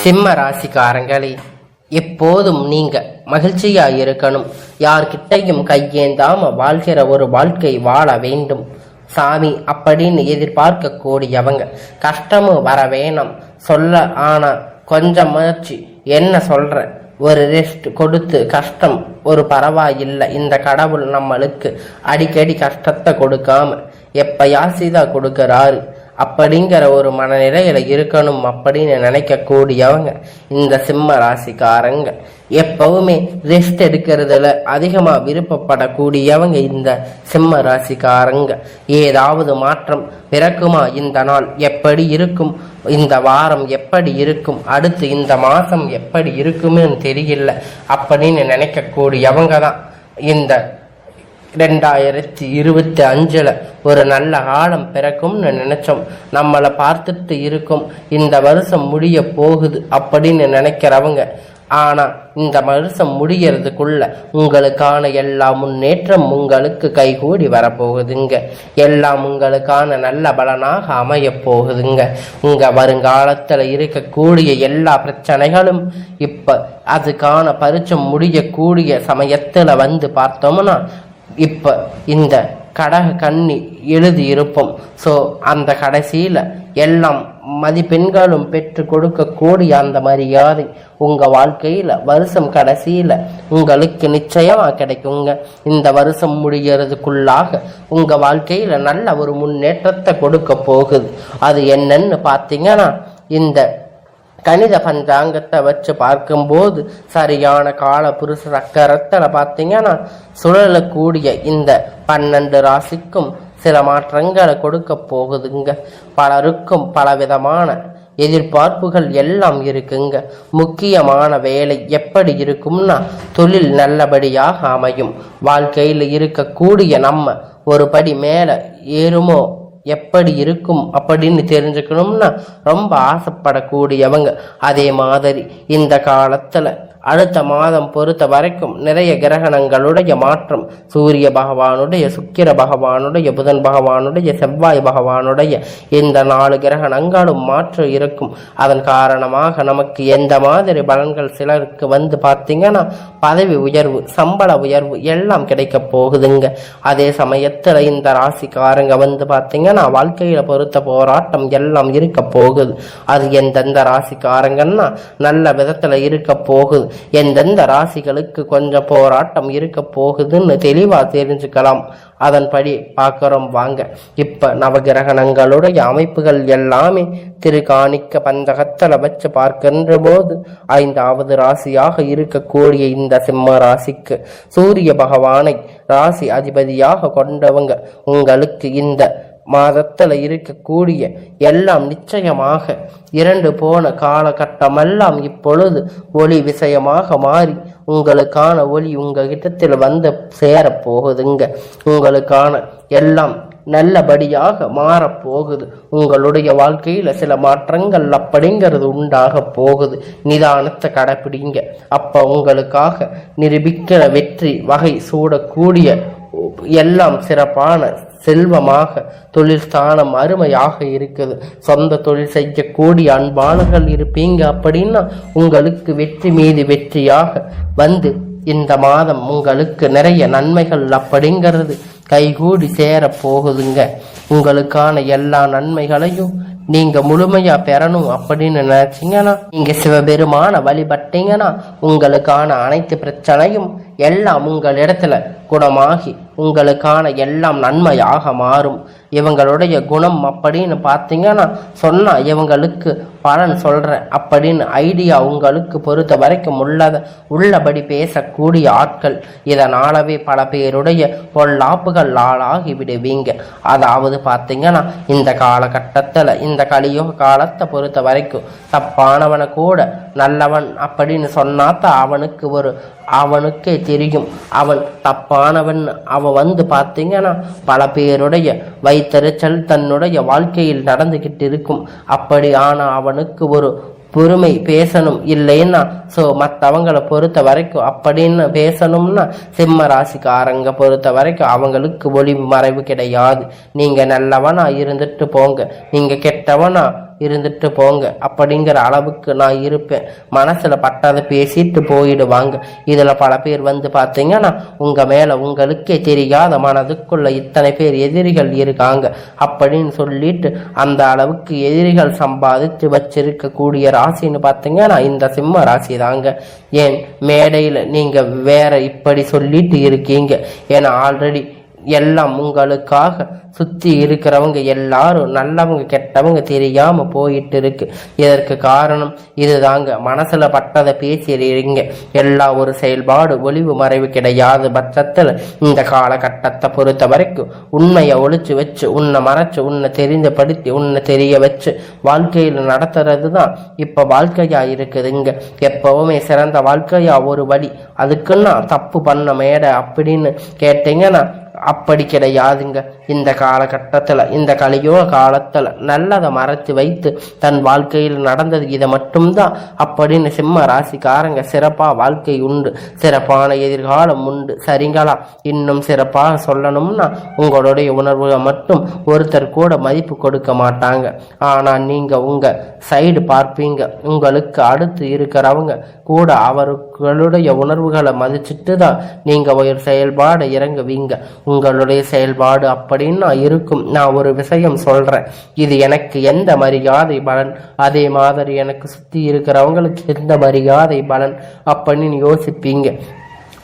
சிம்ம ராசிக்காரங்களே, எப்போதும் நீங்க மகிழ்ச்சியா இருக்கணும். யார்கிட்டையும் கையேந்தாம வாழ்கிற ஒரு வாழ்க்கை வாழ வேண்டும் சாமி அப்படின்னு எதிர்பார்க்க கூடியவங்க. கஷ்டமும் வர வேணும் சொல்ல, ஆனா கொஞ்சம் முயற்சி. என்ன சொல்ற, ஒரு ரெஸ்ட் கொடுத்து கஷ்டம் ஒரு பரவாயில்லை. இந்த கடவுள் நம்மளுக்கு அடிக்கடி கஷ்டத்தை கொடுக்காம எப்பயாசிதான் கொடுக்கறாரு அப்படிங்கிற ஒரு மனநிலையில இருக்கணும் அப்படின்னு நினைக்கக்கூடியவங்க இந்த சிம்ம ராசிக்காரங்க. எப்பவுமே ரெஸ்ட் எடுக்கிறதுல அதிகமா விருப்பப்படக்கூடியவங்க இந்த சிம்ம ராசிக்காரங்க. ஏதாவது மாற்றம் பிறக்குமா, இந்த நாள் எப்படி இருக்கும், இந்த வாரம் எப்படி இருக்கும், அடுத்து இந்த மாசம் எப்படி இருக்குன்னு தெரியல அப்படின்னு நினைக்கக்கூடியவங்க தான் இந்த 2025 ஒரு நல்ல காலம் பிறக்கும்னு நினைச்சோம். நம்மளை பார்த்துட்டு இருக்கும் இந்த வருஷம் முடிய போகுது அப்படின்னு நினைக்கிறவங்க. ஆனா இந்த வருஷம் முடியறதுக்குள்ள உங்களுக்கான எல்லா முன்னேற்றம் உங்களுக்கு கைகூடி வரப்போகுதுங்க. எல்லாம் உங்களுக்கான நல்ல பலனாக அமைய போகுதுங்க. உங்க வருங்காலத்துல இருக்கக்கூடிய எல்லா பிரச்சனைகளும் இப்ப அதுக்கான பரிச்சம் முடியக்கூடிய சமயத்துல வந்து பார்த்தோம்னா, இப்ப இந்த கடக கன்னி எழுதி இருப்போம். ஸோ அந்த கடைசியில எல்லாம் மதிப்பெண்களும் பெற்று கொடுக்கக்கூடிய அந்த மரியாதை உங்க வாழ்க்கையில வருஷம் கடைசியில உங்களுக்கு நிச்சயமா கிடைக்குங்க. இந்த வருஷம் முடியறதுக்குள்ளாக உங்க வாழ்க்கையில நல்ல ஒரு முன்னேற்றத்தை கொடுக்க போகுது. அது என்னன்னு பார்த்தீங்கன்னா, இந்த கணித பஞ்சாங்கத்தை வச்சு பார்க்கும்போது சரியான கால புருஷ சக்கரத்தில் பார்த்தீங்கன்னா சுழலக்கூடிய இந்த 12 ராசிக்கும் சில மாற்றங்களை கொடுக்க போகுதுங்க. பலருக்கும் பலவிதமான எதிர்பார்ப்புகள் எல்லாம் இருக்குங்க. முக்கியமான வேலை எப்படி இருக்கும்னா, தொழில் நல்லபடியாக அமையும். வாழ்க்கையில் இருக்கக்கூடிய நம்ம ஒரு படி மேலே ஏறுமோ எப்படி இருக்கும் அப்படின்னு தெரிஞ்சுக்கணும்னா ரொம்ப ஆசைப்படக்கூடியவங்க. அதே மாதிரி இந்த காலத்துல அடுத்த மாதம் பொறுத்த வரைக்கும் நிறைய கிரகணங்களுடைய மாற்றம், சூரிய பகவானுடைய, சுக்கிர பகவானுடைய, புதன் பகவானுடைய, செவ்வாய் பகவானுடைய இந்த 4 கிரகணங்களும் மாற்றம் இருக்கும். அதன் காரணமாக நமக்கு எந்த மாதிரி பலன்கள் சிலருக்கு வந்து பார்த்தீங்கன்னா பதவி உயர்வு, சம்பள உயர்வு எல்லாம் கிடைக்க போகுதுங்க. அதே சமயத்துல இந்த ராசிக்காரங்க வந்து பார்த்தீங்கன்னா வாழ்க்கையில பொறுத்த போராட்டம் எல்லாம் இருக்க போகுது. அது எந்தெந்த ராசிக்காரங்கன்னா நல்ல விதத்துல இருக்க போகுது, எந்தெந்த ராசிகளுக்கு கொஞ்சம் போராட்டம் இருக்க போகுதுன்னு தெளிவா தெரிஞ்சுக்கலாம். அதன்படி பார்க்கிறோம் வாங்க. இப்ப நவகிரகணங்களுடைய அமைப்புகள் எல்லாமே திருக்காணிக்க பந்தகத்துல வச்சு பார்க்கின்ற போது 5வது ராசியாக இருக்கக்கூடிய இந்த சிம்ம ராசிக்கு சூரிய பகவானை ராசி அதிபதியாக கொண்டவங்க. உங்களுக்கு இந்த மாதத்துல இருக்கக்கூடிய எல்லாம் நிச்சயமாக 2 போன காலகட்டமெல்லாம் இப்பொழுது ஒளி விஷயமாக மாறி உங்களுக்கான ஒளி உங்ககிட்டத்தில் வந்து சேரப்போகுதுங்க. உங்களுக்கான எல்லாம் நல்லபடியாக மாறப்போகுது. உங்களுடைய வாழ்க்கையில சில மாற்றங்கள் அப்படிங்கிறது உண்டாக போகுது. நிதானத்தை கடைப்பிடிங்க. அப்ப உங்களுக்காக நிரூபிக்கிற வெற்றி வகை சூடக்கூடிய எல்லாம் சிறப்பான செல்வமாக தொழில் ஸ்தானம் அருமையாக இருக்குது. சொந்த தொழில் செய்யக்கூடிய அன்பாளர்கள் இருப்பீங்க அப்படின்னா உங்களுக்கு வெற்றி மீது வெற்றியாக வந்து இந்த மாதம் உங்களுக்கு நிறைய நன்மைகள் அப்படிங்கிறது கைகூடி சேர போகுதுங்க. உங்களுக்கான எல்லா நன்மைகளையும் நீங்க முழுமையா பெறணும் அப்படின்னு நினைச்சீங்கன்னா, நீங்க சிவபெருமான வழிபட்டீங்கன்னா உங்களுக்கான அனைத்து பிரச்சனையும் எல்லாம் உங்களிடத்துல குணமாகி உங்களுக்கான எல்லாம் நன்மையாக மாறும். இவங்களுடைய குணம் அப்படின்னு பார்த்தீங்கன்னா சொன்னா இவங்களுக்கு பலன் சொல்றேன் அப்படின்னு ஐடியா உங்களுக்கு பொறுத்த வரைக்கும் உள்ளபடி பேசக்கூடிய ஆட்கள். இதனாலவே பல பேருடைய பொல்லாப்புகள் ஆளாகி விடுவீங்க. அதாவது பார்த்தீங்கன்னா இந்த காலகட்டத்தில் இந்த கலியுக காலத்தை பொறுத்த வரைக்கும் தப்பானவனை கூட நல்லவன் அப்படின்னு சொன்னாதான் அவனுக்கே தெரியும் அவன் தப்பானவன். அவன் வந்து பார்த்தீங்கன்னா பல பேருடைய வைத்தறிச்சல் தன்னுடைய வாழ்க்கையில் நடந்துகிட்டு இருக்கும். அப்படி ஆனா அவனுக்கு ஒரு பொறுமை பேசணும் இல்லைன்னா மற்றவங்களை பொறுத்த வரைக்கும் அப்படின்னு பேசணும்னா சிம்ம ராசிக்காரங்க பொறுத்த வரைக்கும் அவங்களுக்கு ஒளி மறைவு கிடையாது. நீங்க நல்லவனா இருந்துட்டு போங்க, நீங்க கெட்டவனா இருந்துட்டு போங்க அப்படிங்கிற அளவுக்கு நான் இருப்பேன். மனசுல பட்டதை பேசிட்டு போயிடுவாங்க. இதுல பல பேர் வந்து பார்த்தீங்கன்னா உங்க மேல உங்களுக்கே தெரியாத மனதுக்குள்ள இத்தனை பேர் எதிரிகள் இருக்காங்க அப்படின்னு சொல்லிட்டு அந்த அளவுக்கு எதிரிகள் சம்பாதிச்சு வச்சிருக்க கூடிய ராசின்னு பார்த்தீங்கன்னா இந்த சிம்ம ராசி தாங்க. ஏன் மேடையில் நீங்க வேற இப்படி சொல்லிட்டு இருக்கீங்க? ஏன்னா ஆல்ரெடி எல்லாம் உங்களுக்காக சுத்தி இருக்கிறவங்க எல்லாரும் நல்லவங்க கெட்டவங்க தெரியாம போயிட்டு இருக்கு. இதற்கு காரணம் இதுதாங்க. மனசுல பட்டதை பேசிடுறீங்க. எல்லா ஒரு செயல்பாடு ஒளிவு மறைவு கிடையாத பட்சத்துல இந்த காலகட்டத்தை பொறுத்த வரைக்கும் உண்மையை ஒழிச்சு வச்சு உன்னை மறைச்சு உன்னை தெரிந்தப்படுத்தி உன்னை தெரிய வச்சு வாழ்க்கையில் நடத்துறது தான் இப்ப வாழ்க்கையா இருக்குதுங்க. எப்பவுமே சிறந்த வாழ்க்கையா ஒரு வழி. அதுக்குன்னா தப்பு பண்ண மேடை அப்படின்னு கேட்டீங்கன்னா அப்படி கிடையாதுங்க. இந்த காலகட்டத்தில் இந்த கலியுக காலத்தில் நல்லதை மறைத்து வைத்து தன் வாழ்க்கையில் நடந்தது இதை மட்டும்தான் அப்படின்னு சிம்ம ராசிக்காரங்க சிறப்பாக வாழ்க்கை உண்டு, சிறப்பான எதிர்காலம் உண்டு. சரிங்களா? இன்னும் சிறப்பாக சொல்லணும்னா உங்களுடைய உணர்வுகளை மட்டும் ஒருத்தர் கூட மதிப்பு கொடுக்க மாட்டாங்க. ஆனால் நீங்கள் உங்கள் சைடு பார்ப்பீங்க. உங்களுக்கு அடுத்து இருக்கிறவங்க கூட அவர்களுடைய உணர்வுகளை மதிச்சுட்டு தான் நீங்கள் ஒரு செயல்பாடு இறங்குவீங்க. உங்களுடைய செயல்பாடு அப்படின்னா இருக்கும். நான் ஒரு விஷயம் சொல்றேன், இது எனக்கு எந்த மரியாதை பலன், அதே மாதிரி எனக்கு சுத்தி இருக்கிறவங்களுக்கு எந்த மரியாதை பலன் அப்படின்னு யோசிப்பீங்க.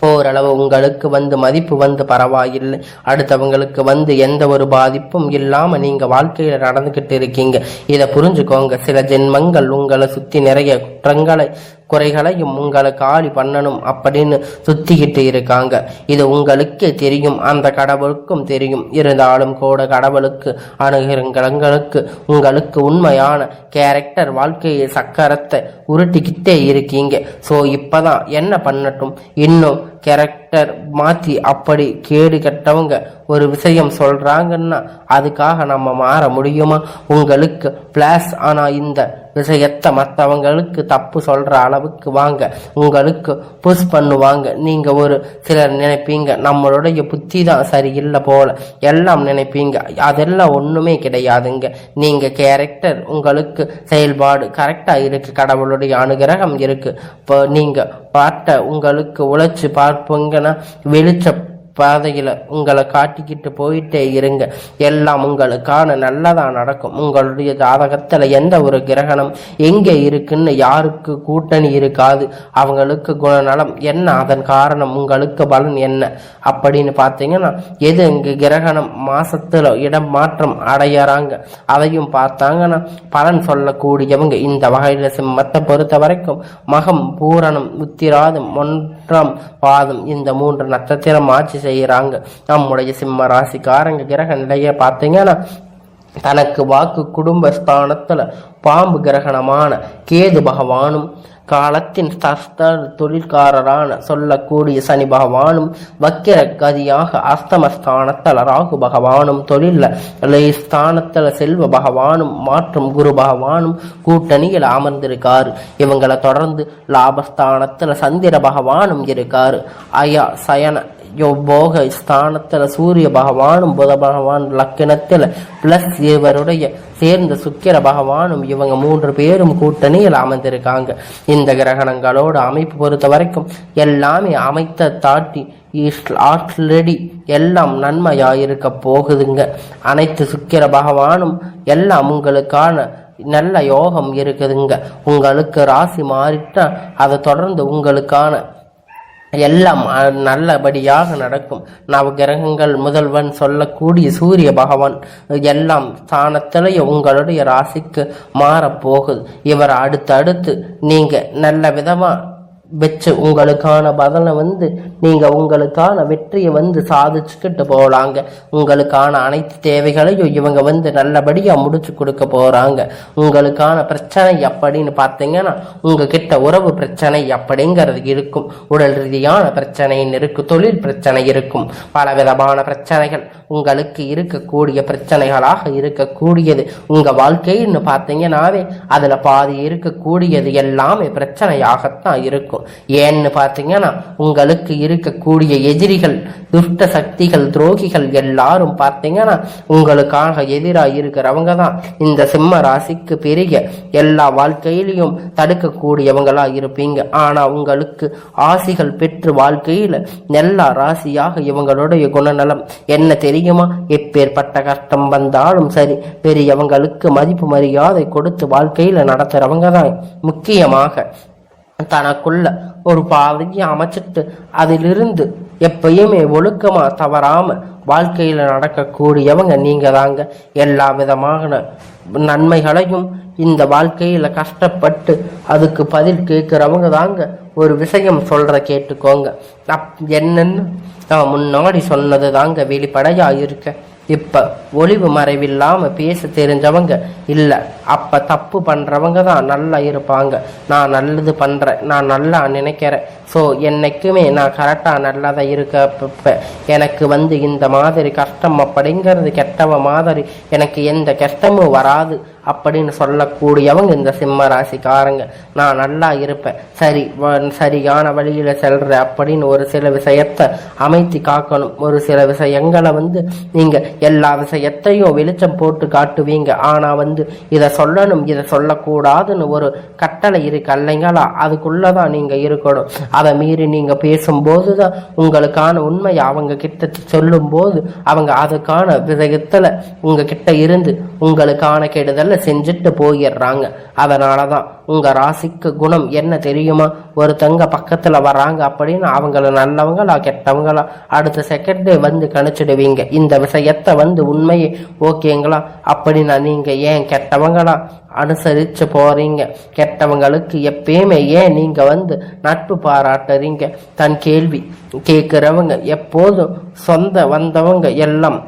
ஓரளவு உங்களுக்கு வந்து மதிப்பு வந்து பரவாயில்லை, அடுத்தவங்களுக்கு வந்து எந்த ஒரு பாதிப்பும் இல்லாம நீங்க வாழ்க்கையில நடந்துகிட்டு இருக்கீங்க. இதை புரிஞ்சுக்கோங்க. சில ஜென்மங்கள் உங்களை சுத்தி நிறைய குற்றங்களை குறைகளையும் உங்களை காலி பண்ணணும் அப்படின்னு சுத்திக்கிட்டு இருக்காங்க. இது உங்களுக்கே தெரியும், அந்த கடவுளுக்கும் தெரியும். இருந்தாலும் கூட கடவுளுக்கு அணுகிறங்களுக்கு உங்களுக்கு உண்மையான கேரக்டர் வாழ்க்கையை சக்கரத்தை உருட்டிக்கிட்டே இருக்கீங்க. ஸோ இப்பதான் என்ன பண்ணட்டும், இன்னும் கேரக்டர் மாற்றி அப்படி கேடு கட்டவங்க ஒரு விஷயம் சொல்றாங்கன்னா அதுக்காக நம்ம மாற முடியுமா? உங்களுக்கு பிளாஸ். ஆனா இந்த விஷயத்தை மற்றவங்களுக்கு தப்பு சொல்ற அளவுக்கு வாங்க உங்களுக்கு புஷ் பண்ணுவாங்க. நீங்க ஒரு சிலர் நினைப்பீங்க நம்மளுடைய புத்தி தான் சரியில்லை போல எல்லாம் நினைப்பீங்க. அதெல்லாம் ஒண்ணுமே கிடையாதுங்க. நீங்க கேரக்டர் உங்களுக்கு செயல்பாடு கரெக்டா இருக்கு, கடவுளுடைய அனுகிரகம் இருக்கு. இப்போ நீங்க பாட்ட உங்களுக்கு உழைச்சு பார்ப்பீங்கன்னா வெளிச்ச பாதையில உங்களை காட்டிக்கிட்டு போயிட்டே இருங்க. எல்லாம் உங்களுக்கான நல்லதா நடக்கும். உங்களுடைய ஜாதகத்துல எந்த ஒரு கிரகணம் எங்கே இருக்குன்னு யாருக்கு கூட்டணி இருக்காது. அவங்களுக்கு குணநலம் என்ன, அதன் காரணம் உங்களுக்கு பலன் என்ன அப்படின்னு பார்த்தீங்கன்னா எது இங்கு கிரகணம் மாசத்துல இடம் மாற்றம் அடையறாங்க அதையும் பார்த்தாங்கன்னா பலன் சொல்லக்கூடியவங்க. இந்த வகையில சிம்மத்தை பொறுத்த வரைக்கும் மகம், பூரணம், உத்திராதம், 1ஆம் பாதம் இந்த 3 நட்சத்திரம் ஆட்சி செய்யறாங்க. நம்முடைய சிம்ம ராசிக்காரங்க கிரக நிலைய பார்த்தீங்கன்னா தனக்கு வாக்கு குடும்ப ஸ்தானத்துல பாம்பு கிரகணமான கேது பகவானும் காலத்தின் தொழில்காரரான சொல்லக்கூடிய சனி பகவானும் வக்கிர கதியாக அஸ்தமஸ்தானத்தில் ராகு பகவானும் தொழில ஸ்தானத்தில் செல்வ பகவானும் மற்றும் குரு பகவானும் கூட்டணியில் அமர்ந்திருக்காரு. இவங்களை தொடர்ந்து லாபஸ்தானத்தில் சந்திர பகவானும் இருக்காரு. அயா சயன யோக ஸ்தானத்துல சூரிய பகவானும் புத பகவான் லக்கினத்தில் பிளஸ் இவருடைய சேர்ந்த சுக்கிர பகவானும் இவங்க 3 பேரும் கூட்டணியில் அமர்ந்திருக்காங்க. இந்த கிரகணங்களோட அமைப்பு பொறுத்த வரைக்கும் எல்லாமே அமைத்த தாட்டி ஆல்ரெடி எல்லாம் நன்மையாயிருக்க போகுதுங்க. அனைத்து சுக்கிர பகவானும் எல்லாம் உங்களுக்கான நல்ல யோகம் இருக்குதுங்க. உங்களுக்கு ராசி மாறிட்டா அதை தொடர்ந்து உங்களுக்கான எல்லாம் நல்லபடியாக நடக்கும். நவகிரகங்கள் முதல்வன் சொல்லக்கூடிய சூரிய பகவான் எல்லாம் ஸ்தானத்திலேயே உங்களுடைய ராசிக்கு மாறப்போகுது. இவர் அடுத்தடுத்து நீங்க நல்ல விதமா வச்சு உங்களுக்கான பலனை நீங்க உங்களுக்கான வெற்றியை சாதிச்சுக்கிட்டு போகலாங்க. உங்களுக்கான அனைத்து தேவைகளையும் இவங்க நல்லபடியா முடிச்சு கொடுக்க போறாங்க. உங்களுக்கான பிரச்சனை அப்படின்னு பார்த்தீங்கன்னா உங்ககிட்ட உறவு பிரச்சனை அப்படிங்கிறது இருக்கும், உடல் ரீதியான பிரச்சனை இருக்கும், தொழில் பிரச்சனை இருக்கும், பல விதமான பிரச்சனைகள் உங்களுக்கு இருக்கக்கூடிய பிரச்சனைகளாக இருக்கக்கூடியது. உங்க வாழ்க்கைன்னு பார்த்தீங்கன்னாவே அதுல பாதி இருக்கக்கூடியது எல்லாமே பிரச்சனையாகத்தான் இருக்கும். இருக்கும். ஏன்னு பார்த்தீங்கன்னா உங்களுக்கு இருக்கக்கூடிய எதிரிகள், துஷ்ட சக்திகள், துரோகிகள் எல்லாரும் பார்த்தீங்கன்னா உங்களுக்காக எதிராக இருக்கிறவங்க தான் இந்த சிம்ம ராசிக்கு பெரிய எல்லா வாழ்க்கையிலையும் தடுக்கக்கூடியவங்களா இருப்பீங்க. ஆனா உங்களுக்கு ஆசிகள் பெற்று வாழ்க்கையில நல்ல ராசியாக இவங்களுடைய குணநலம் என்ன தெரியுமா? எப்பேற்பட்ட கஷ்டம் வந்தாலும் சரி, பெரியவங்களுக்கு மதிப்பு மரியாதை கொடுத்து வாழ்க்கையில நடத்துறவங்க தான். முக்கியமாக தனக்குள்ள ஒரு பாதையை அமைச்சிட்டு அதிலிருந்து எப்பயுமே ஒழுக்கமா தவறாம வாழ்க்கையில நடக்கக்கூடியவங்க நீங்க தாங்க. எல்லா விதமான நன்மைகளையும் இந்த வாழ்க்கையில கஷ்டப்பட்டு அதுக்கு பதில் கேட்கிறவங்க தாங்க. ஒரு விஷயம் சொல்ற கேட்டுக்கோங்க. என்னன்னு நான் முன்னாடி சொன்னது தாங்க வெளிப்படையா இருக்க. இப்ப ஒளிவு மறைவில்லாம பேச தெரிஞ்சவங்க இல்ல, அப்ப தப்பு பண்றவங்க தான் நல்லா இருப்பாங்க. நான் நல்லது பண்றேன், நான் நல்லா நினைக்கிறேன், ஸோ என்னைக்குமே நான் கரெக்டாக நல்லதா இருக்க. எனக்கு இந்த மாதிரி கஷ்டம் அப்படிங்கிறது கெட்டவ மாதிரி, எனக்கு எந்த கஷ்டமும் வராது அப்படின்னு சொல்லக்கூடியவங்க இந்த சிம்ம ராசிக்காரங்க. நான் நல்லா இருப்பேன், சரியான வழியில செல்ற அப்படின்னு ஒரு சில விஷயத்தை அமைத்தி காக்கணும். ஒரு சில விஷயங்களை நீங்க எல்லா விஷயத்தையும் வெளிச்சம் போட்டு காட்டுவீங்க. ஆனா இதை சொல்லணும், இதை சொல்லக்கூடாதுன்னு ஒரு கட்டளை இருக்கு அல்லைங்களா? அதுக்குள்ளதான் நீங்க இருக்கணும். அதை மீறி நீங்க பேசும்போதுதான் உங்களுக்கான உண்மையை அவங்க கிட்ட சொல்லும் போது அவங்க அதுக்கான விஷயத்துல உங்க கிட்ட இருந்து உங்களுக்கான கெடுதல் செஞ்சுட்டு போயிடுறாங்க. அதனாலதான் உங்க ராசிக்கு குணம் என்ன தெரியுமா? ஒருத்தங்க பக்கத்துல வராங்க அப்படின்னு அவங்கள நல்லவங்களா கெட்டவங்களா அடுத்த செகண்டே கணிச்சிடுவீங்க. இந்த விஷயத்த உண்மையை ஓகேங்களா அப்படின்னா நீங்க ஏன் கெட்டவங்களா அனுசரிச்சு போறீங்க? கெட்டவங்களுக்கு எப்பயுமே ஏன் நீங்க நட்பு பாராட்டுறீங்க? தன் கேள்வி கேட்கிறவங்க எப்போதும் சொந்த வந்தவங்க எல்லாம்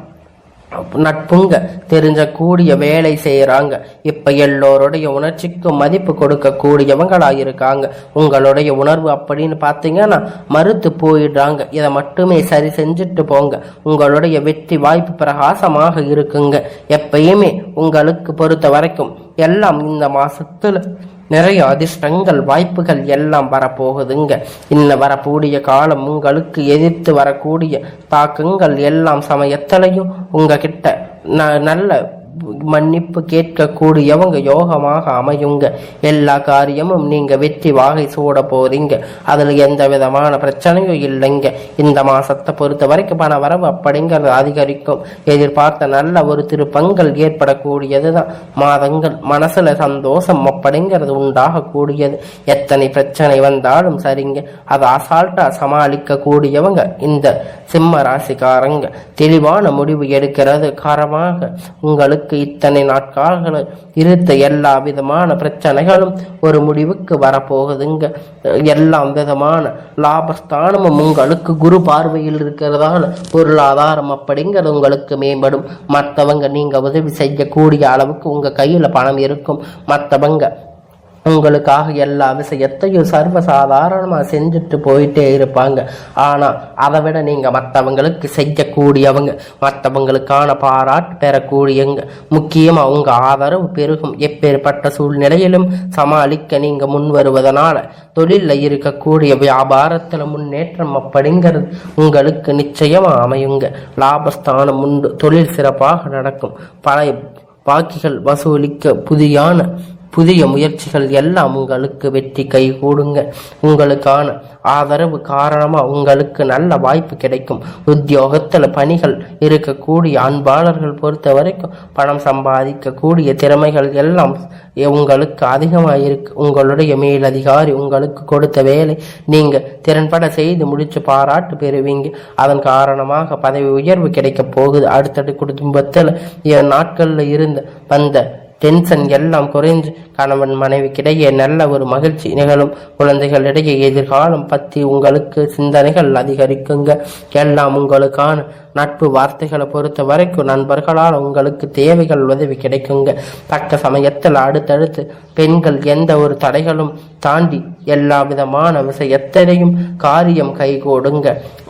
நட்புங்க தெரிஞ்ச கூடிய வேலை செய்யறாங்க. இப்ப எல்லோருடைய உணர்ச்சிக்கும் மதிப்பு கொடுக்க கூடியவங்களா இருக்காங்க. உங்களுடைய உணர்வு அப்படின்னு பாத்தீங்கன்னா மறுத்து போயிடுறாங்க. இதை மட்டுமே சரி செஞ்சுட்டு போங்க. உங்களுடைய வெற்றி வாய்ப்பு பிரகாசமாக இருக்குங்க. எப்பயுமே உங்களுக்கு பொறுத்த வரைக்கும் எல்லாம் இந்த மாசத்துல நிறைய அதிர்ஷ்டங்கள், வாய்ப்புகள் எல்லாம் வரப்போகுதுங்க. இன்னும் வரக்கூடிய காலம் உங்களுக்கு எதிர்த்து வரக்கூடிய தாக்கங்கள் எல்லாம் சமயத்திலையும் உங்ககிட்ட நல்ல மன்னிப்பு கேட்கக்கூடியவங்க யோகமாக அமையுங்க. எல்லா காரியமும் நீங்க வெற்றி வாகை சூட போறீங்க. அதுல எந்த விதமான பிரச்சனையும் இல்லைங்க. இந்த மாசத்தை பொறுத்த வரைக்கும் பண வரவு அப்படிங்கிறது அதிகரிக்கும். எதிர்பார்த்த நல்ல ஒரு திருப்பங்கள் ஏற்படக்கூடியதுதான். மாதங்கள் மனசுல சந்தோஷம் அப்படிங்கிறது உண்டாக கூடியது. எத்தனை பிரச்சனை வந்தாலும் சரிங்க, அதை அசால்ட்டா சமாளிக்க கூடியவங்க இந்த சிம்ம ராசிக்காரங்க. தெளிவான முடிவு எடுக்கிறது காரணமாக உங்களுக்கு இத்தனை நாட்கால இருந்த எல்லா விதமான பிரச்சனைகளும் ஒரு முடிவுக்கு வரப்போகுதுங்க. எல்லா விதமான லாபஸ்தானமும் உங்களுக்கு குரு பார்வையில் இருக்கிறதால பொருளாதாரம் அப்படிங்கிறது உங்களுக்கு மேம்படும். மற்றவங்க நீங்க உதவி செய்யக்கூடிய அளவுக்கு உங்க கையில பணம் இருக்கும். மற்றவங்க உங்களுக்காக எல்லா விஷயத்தையும் சர்வசாதாரணமா செஞ்சுட்டு போயிட்டே இருப்பாங்க. ஆனா அதை விட நீங்க மற்றவங்களுக்கு செய்யக்கூடியவங்க, மற்றவங்களுக்கான பாராட்டு பெறக்கூடியவங்க. முக்கியமா உங்க ஆதரவு பெருகும். எப்பேற்பட்ட சூழ்நிலையிலும் சமாளிக்க நீங்க முன் வருவதனால தொழில இருக்கக்கூடிய வியாபாரத்துல முன்னேற்றம் அப்படிங்கிறது உங்களுக்கு நிச்சயமா அமையுங்க. லாபஸ்தானம் உண்டு. தொழில் சிறப்பாக நடக்கும். பழைய பாக்கிகள் வசூலிக்க புதிய முயற்சிகள் எல்லாம் உங்களுக்கு வெற்றி கை கூடுங்க. உங்களுக்கான ஆதரவு காரணமா உங்களுக்கு நல்ல வாய்ப்பு கிடைக்கும். உத்தியோகத்துல பணிகள் இருக்கக்கூடிய அன்பாளர்கள் பொறுத்த வரைக்கும் பணம் சம்பாதிக்க கூடிய திறமைகள் எல்லாம் உங்களுக்கு அதிகமாக இருக்கு. உங்களுடைய மேலதிகாரி உங்களுக்கு கொடுத்த வேலை நீங்க திறன்பட செய்து முடிச்சு பாராட்டு பெறுவீங்க. அதன் காரணமாக பதவி உயர்வு கிடைக்க போகுது. அடுத்தடுத்த குடும்பத்துல நாட்கள்ல இருந்து வந்த டென்ஷன் எல்லாம் குறைஞ்சு கணவன் மனைவிக்கிடையே நல்ல ஒரு மகிழ்ச்சி நிகழும். குழந்தைகளிடையே எதிர்காலம் பற்றி உங்களுக்கு சிந்தனைகள் அதிகரிக்குங்க. எல்லாம் உங்களுக்கான நட்பு வார்த்தைகளை பொறுத்த வரைக்கும் நண்பர்களால் உங்களுக்கு தேவைகள் உதவி கிடைக்குங்க. தக்க சமயத்தில் அடுத்தடுத்து பெண்கள் எந்த ஒரு தடைகளும் தாண்டி எல்லா விதமான விஷயத்திலையும் காரியம் கைகூடுங்க.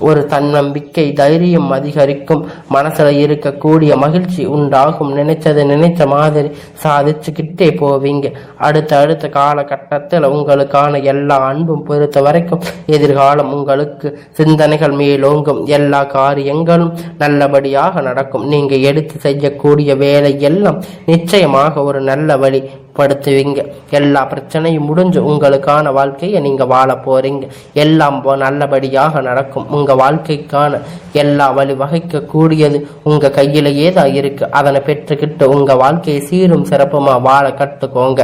ஒரு தன்னம்பிக்கை தைரியம் அதிகரிக்கும். மனசுல இருக்கக்கூடிய மகிழ்ச்சி உண்டாகும். நினைச்சது நினைச்ச மாதிரி சாதிச்சுக்கிட்டே போவீங்க. அடுத்த காலகட்டத்தில் உங்களுக்கான எல்லா அன்பும் பொறுத்த வரைக்கும் எதிர்காலம் உங்களுக்கு சிந்தனைகள் மேலோங்கும். எல்லா காரியங்களும் நல்லபடியாக நடக்கும். நீங்க எடுத்து செய்யக்கூடிய வேலை எல்லாம் நிச்சயமாக ஒரு நல்ல வழி படுத்துவீங்க. எல்லா பிரச்சனையும் முடிஞ்சு உங்களுக்கான வாழ்க்கையை நீங்க வாழ போறீங்க. எல்லாம் நல்லபடியாக நடக்கும். உங்க வாழ்க்கைக்கான எல்லா வழி வகைக்க கூடியது உங்க கையிலேயே தான் இருக்கு. அதனை பெற்றுக்கிட்டு உங்க வாழ்க்கையை சீரும் சிறப்புமா வாழ கற்றுக்கோங்க.